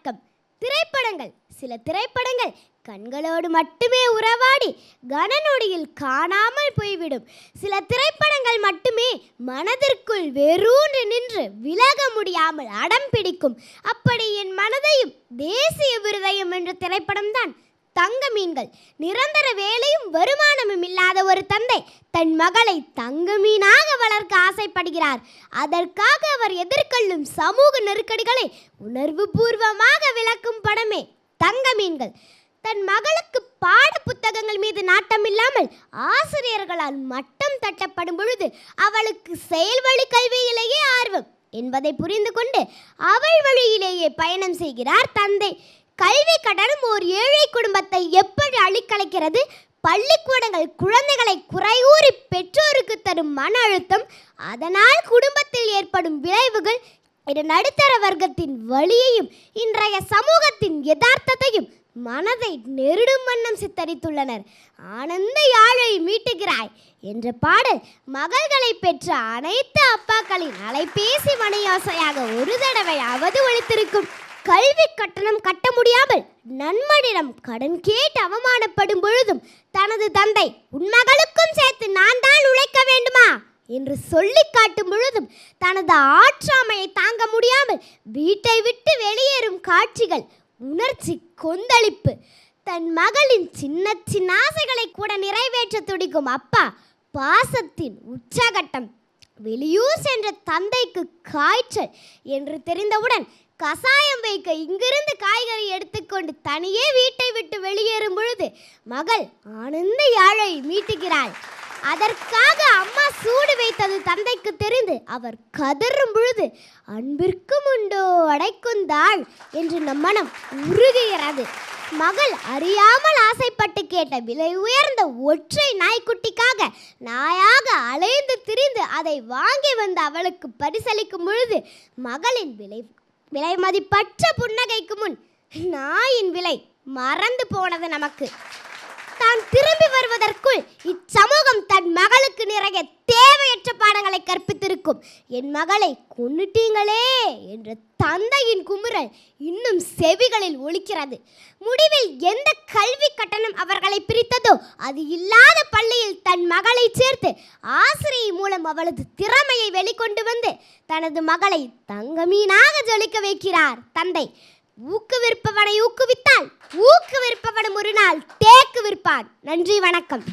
வணக்கம். திரைப்படங்கள், சில திரைப்படங்கள் கண்களோடு மட்டுமே உறவாடி கனநொடியில் காணாமல் போய்விடும். சில திரைப்படங்கள் மட்டுமே மனதிற்குள் வெறூன்று நின்று விலக முடியாமல் அடம் பிடிக்கும். அப்படி என் மனதையும் தேசிய விருதையும் என்ற திரைப்படம்தான் தங்க மீன்கள். நிரந்தர வேலையும் வருமானமும் இல்லாத ஒரு தந்தை தன் மகளை தங்க மீனாக வளர்க்க ஆசைப்படுகிறார். அதற்காக அவர் எதிர்கொள்ளும் சமூக நெருக்கடிகளை உணர்வு பூர்வமாக விளக்கும் படமே தங்க மீன்கள். தன் மகளுக்கு பாட புத்தகங்கள் மீது நாட்டம் இல்லாமல் ஆசிரியர்களால் மட்டம் தட்டப்படும் பொழுது அவளுக்கு செயல்வழி கல்வியிலேயே ஆர்வம் என்பதை புரிந்து கொண்டு அவள் வழியிலேயே பயணம் செய்கிறார் தந்தை. கல்வி கட்டணம் ஓர் ஏழை குடும்பத்தை எப்படி அழிக்கலைக்கிறது? பள்ளிக்கூடங்கள் குழந்தைகளை குறைகூறி பெற்றோருக்கு தரும் மன அழுத்தம், அதனால் குடும்பத்தில் ஏற்படும் விளைவுகள், நடுத்தர வர்க்கத்தின் வழியையும் இன்றைய சமூகத்தின் யதார்த்தத்தையும் மனதை நெருடும் வண்ணம் சித்தரித்துள்ளனர். ஆனந்த யாழை மீட்டுகிறாய் என்ற பாடல் மகள்களை பெற்ற அனைத்து அப்பாக்களின் அலைபேசி மணியோசையாக ஒரு தடவையாவது ஒலித்திருக்கும். கல்வி கட்டணம் கட்ட முடியாமல் நண்பனிடம் கடன் கேட்டு அவமானப்படும் பொழுதும் தனது தந்தை உன் மகளுக்கும் சேர்த்து நான் தான் உழைக்க வேண்டுமா என்று சொல்லி காட்டும் பொழுதும் தனது ஆற்றாமையை தாங்க முடியாமல் வீட்டை விட்டு வெளியேறும் காட்சிகள் உணர்ச்சி கொந்தளிப்பு. தன் மகளின் சின்ன சின்ன ஆசைகளை கூட நிறைவேற்ற துடிக்கும் அப்பா பாசத்தின் உச்சகட்டம். வெளியூர் சென்ற தந்தைக்கு காய்ச்சல் என்று தெரிந்தவுடன் கசாயம் வைக்க இங்கிருந்து காய்கறி எடுத்துக்கொண்டு தனியே வீட்டை விட்டு வெளியேறும் பொழுது மகள் ஆனந்த யாழை மீட்டுகிறாள். அதற்காக அம்மா சூடு வைத்தது தந்தைக்கு தெரிந்து அவர் கதறும் பொழுது அன்பிற்கும் உண்டோ அடைக்குந்தாள் என்று நம் மனம் உருகுகிறது. மகள் அறியாமல் ஆசைப்பட்டு கேட்ட விலை உயர்ந்த ஒற்றை நாய்க்குட்டிக்காக நாயாக அலைந்து திரிந்து அதை வாங்கி வந்து அவளுக்கு பரிசளிக்கும் பொழுது மகளின் விலை மதிப்பற்ற புன்னகைக்கு முன் நாயின் விலை மறந்து போனது நமக்கு. தான் திரும்பி வருவதற்குள் இச்சமூகம் தன் மகளுக்கு நிறைய தேவையற்ற பாடங்களை கற்பித்திருக்கும். என் மகளை கொன்னுட்டீங்களே என்ற தந்தையின் குமுறல் இன்னும் செவிகளில் ஒலிக்கிறது. முடிவில் எந்த கல்வி கட்டணம் அவர்களை பிரித்ததோ அது இல்லாத பள்ளியில் தன் மகளை சேர்த்து ஆசிரியை மூலம் அவளது திறமையை வெளிக்கொண்டு வந்து தனது மகளை தங்க மீனாக ஜொலிக்க வைக்கிறார் தந்தை. ஊக்குவிற்பவனை ஊக்குவித்தால் ஊக்குவிற்பவனும் ஒரு நாள் தேக்கு விற்பான். நன்றி, வணக்கம்.